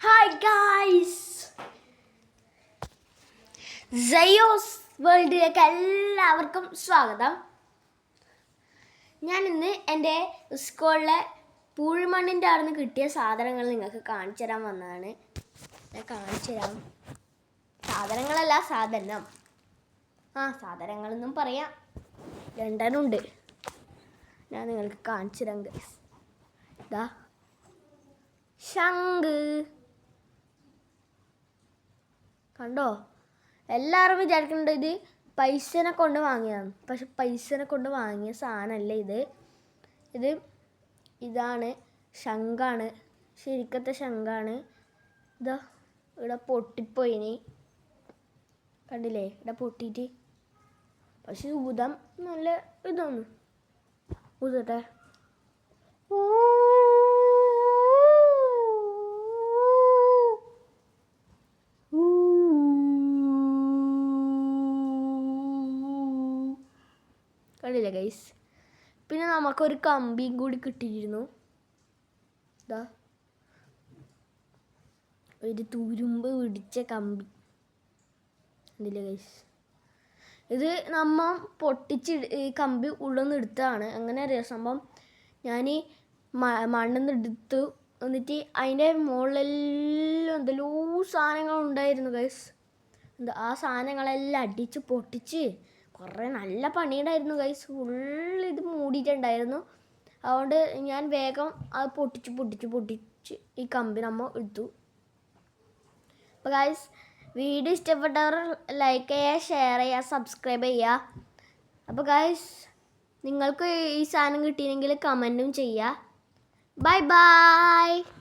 Hi guys, സയോസ് വേൾഡിലേക്ക് എല്ലാവർക്കും സ്വാഗതം. ഞാനിന്ന് എൻ്റെ സ്കൂളിലെ പൂഴിമണ്ണിൻ്റെ അവിടെ നിന്ന് കിട്ടിയ സാധനങ്ങൾ നിങ്ങൾക്ക് കാണിച്ചു തരാൻ വന്നതാണ്. ഞാൻ കാണിച്ചു തരാം. സാധനങ്ങളല്ല, സാധനങ്ങളെന്നും പറയാം. രണ്ടെണ്ണമുണ്ട്. ഞാൻ നിങ്ങൾക്ക് കാണിച്ചു തരാം ഗൈസ്. ഇതാ ശംഖ് കണ്ടോ? എല്ലാവരും വിചാരിക്കുന്നുണ്ട് ഇത് പൈസനെ കൊണ്ട് വാങ്ങിയതാണ്. പക്ഷെ പൈസനെ കൊണ്ട് വാങ്ങിയ സാധനമല്ല ഇതാണ് ശംഖാണ്. ശരിക്കത്തെ ശംഖാണ്. ഇതാ ഇവിടെ പൊട്ടിപ്പോയിനി, കണ്ടില്ലേ? ഇവിടെ പൊട്ടിയിട്ട്. പക്ഷെ ഊതാൻ നല്ല ഇതാണ്. ഊതട്ടെ. കണ്ടില്ലേ ഗൈസ്? പിന്നെ നമുക്കൊരു കമ്പിയും കൂടി കിട്ടിയിരുന്നു. ഇതാ ഒരു തുരുമ്പ് പിടിച്ച കമ്പി. കണ്ടില്ലേ ഗൈസ്? ഇത് നമ്മ ഈ കമ്പി ഉള്ളൊന്ന് എടുത്തതാണ്. അങ്ങനെ അറിയാം സംഭവം. ഞാൻ മണ്ണിന്ന് എടുത്തു. എന്നിട്ട് അതിൻ്റെ മുകളിലെല്ലാം എന്തെല്ലോ സാധനങ്ങൾ ഉണ്ടായിരുന്നു ഗൈസ്. ആ സാധനങ്ങളെല്ലാം അടിച്ച് പൊട്ടിച്ച് കുറേ നല്ല പണിയുണ്ടായിരുന്നു ഗൈസ്. ഇത് മൂടിയിട്ടുണ്ടായിരുന്നു. അതുകൊണ്ട് ഞാൻ വേഗം അത് പൊട്ടിച്ച് ഈ കമ്പി നമ്മൾ എടുത്തു. അപ്പോൾ ഗൈസ്, വീഡിയോ ഇഷ്ടപ്പെട്ടവർ ലൈക്ക് ചെയ്യുക, ഷെയർ ചെയ്യുക, സബ്സ്ക്രൈബ് ചെയ്യുക. അപ്പോൾ ഗൈസ്, നിങ്ങൾക്ക് ഈ സാധനം കിട്ടിയെങ്കിൽ കമൻറ്റും ചെയ്യുക. Bye bye.